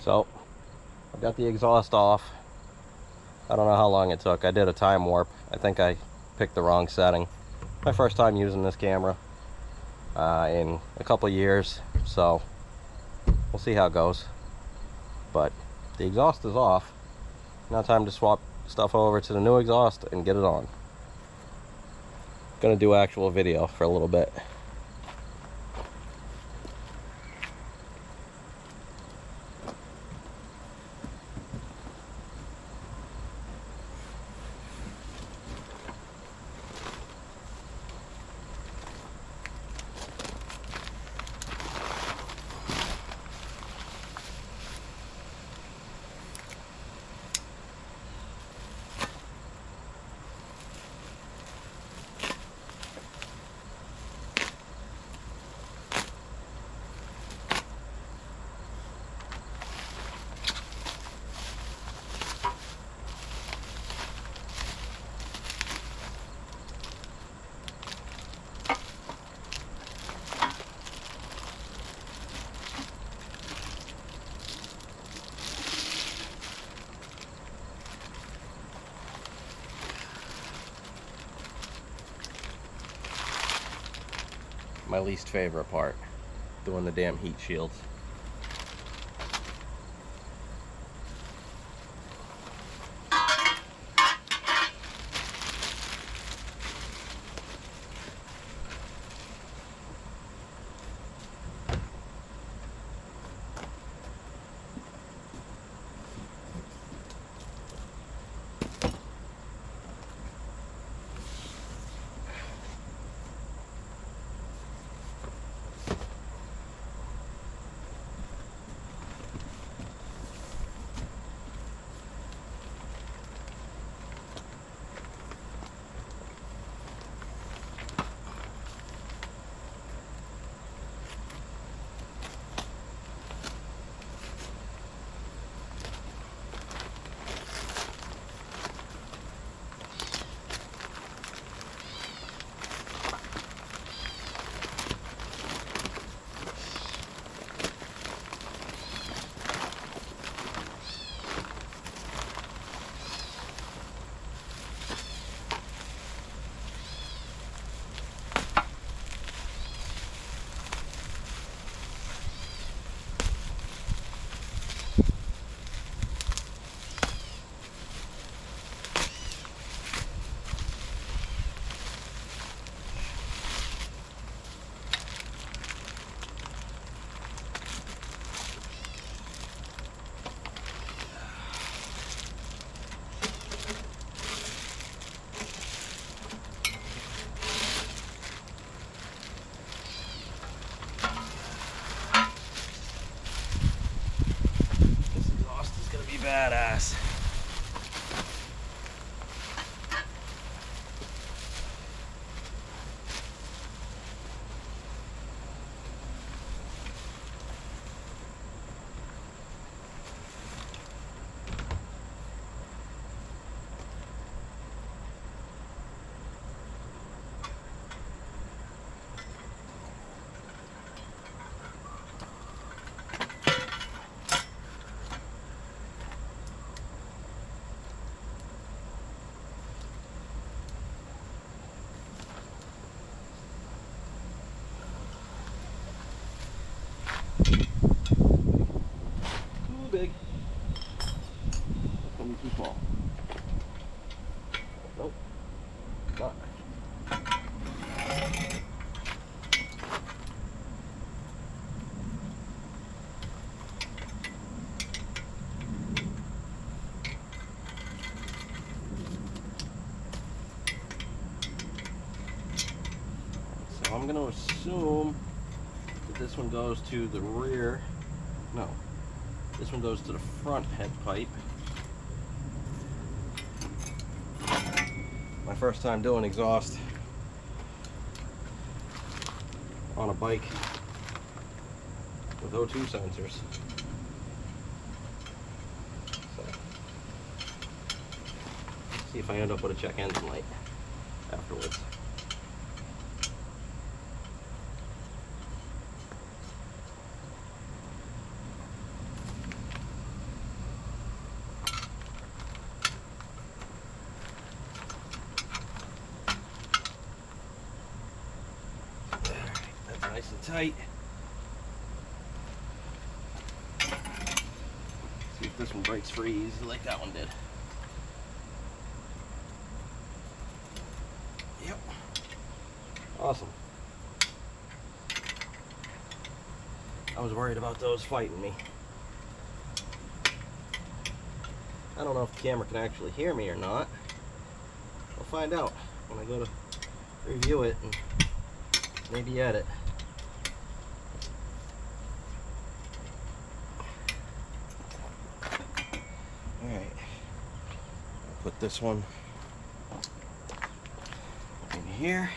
So I got the exhaust off. I don't know how long it took. I did a time warp. I think I picked the wrong setting. My first time using this camera in a couple years, so we'll see how it goes. But the exhaust is off. Now time to swap stuff over to the new exhaust and get it on. Gonna do actual video for a little bit. My least favorite part, doing the damn heat shields. Badass. Big. Maybe too small. Nope. Not. So I'm going to assume that this one goes to the rear. No. This one goes to the front head pipe. My first time doing exhaust on a bike with O2 sensors. So, see if I end up with a check engine light afterwards. tight. See if this one breaks free easy like that one did. Yep. Awesome. I was worried about those fighting me. I don't know if the camera can actually hear me or not. We'll find out when I go to review it and maybe edit. Alright, I'll put this one in here.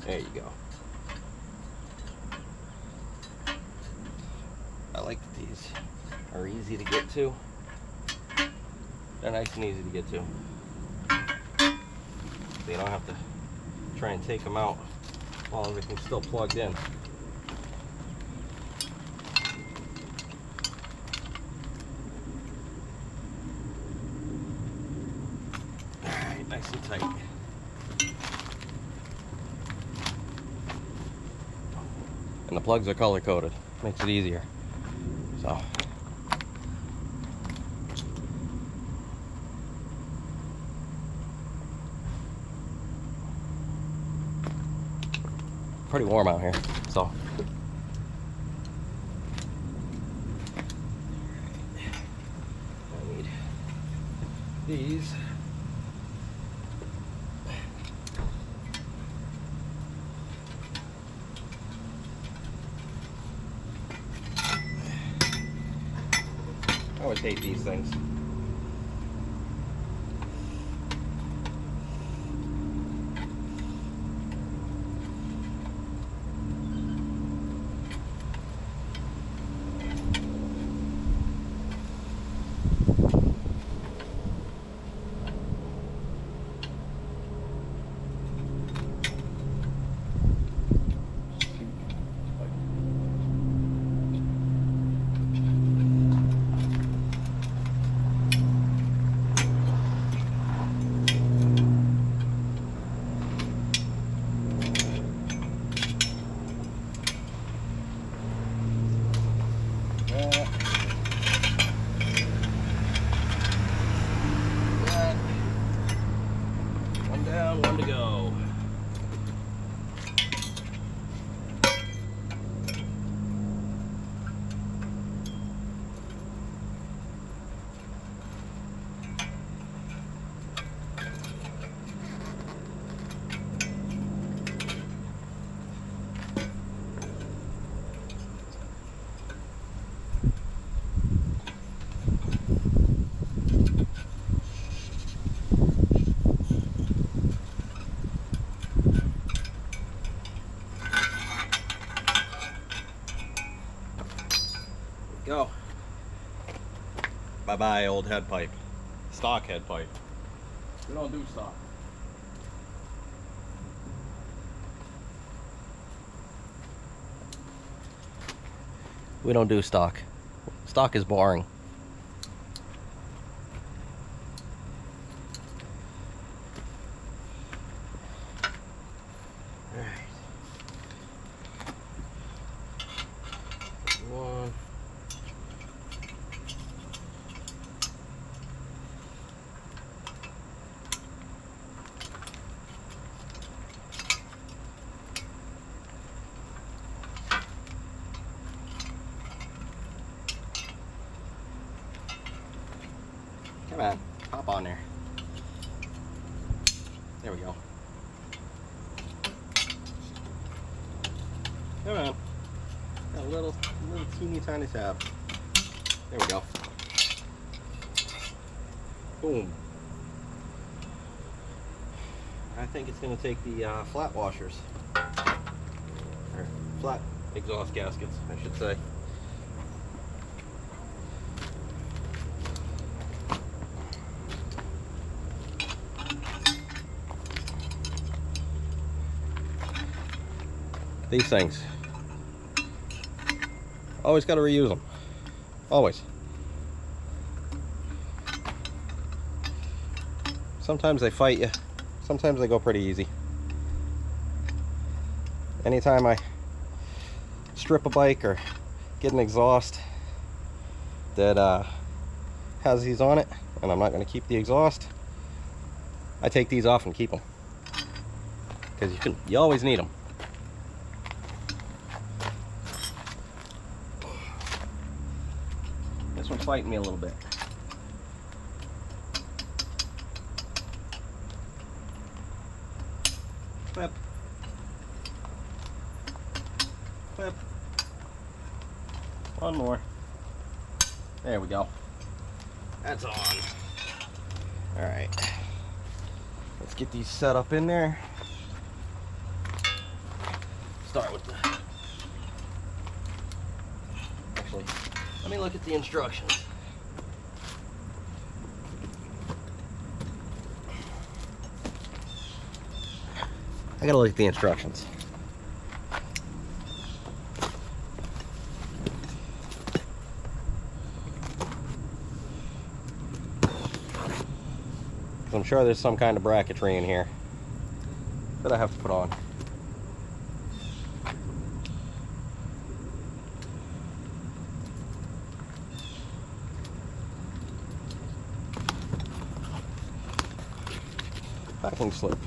There you go. I like that these are easy to get to. They're nice and easy to get to. So you don't have to try and take them out while everything's still plugged in. Alright, nice and tight. And the plugs are color coded, makes it easier. So pretty warm out here, so I need these. I always hate these things. One down, one to go. Go. Bye-bye, old head pipe. Stock head pipe. We don't do stock. We don't do stock. Stock is boring. All right. One. Come on, hop on there. There we go. Come on. Got a little teeny tiny tab. There we go. Boom. I think it's going to take the flat washers. Or flat exhaust gaskets, I should say. These things. Always got to reuse them. Always. Sometimes they fight you. Sometimes they go pretty easy. Anytime I strip a bike or get an exhaust that has these on it, and I'm not going to keep the exhaust, I take these off and keep them, because you always need them. This one's fighting me a little bit. Flip. Flip. One more. There we go. That's on. Alright. Let's get these set up in there. Start with the... Actually, let me look at the instructions. I gotta look at the instructions. I'm sure there's some kind of bracketry in here that I have to put on. Packing slip.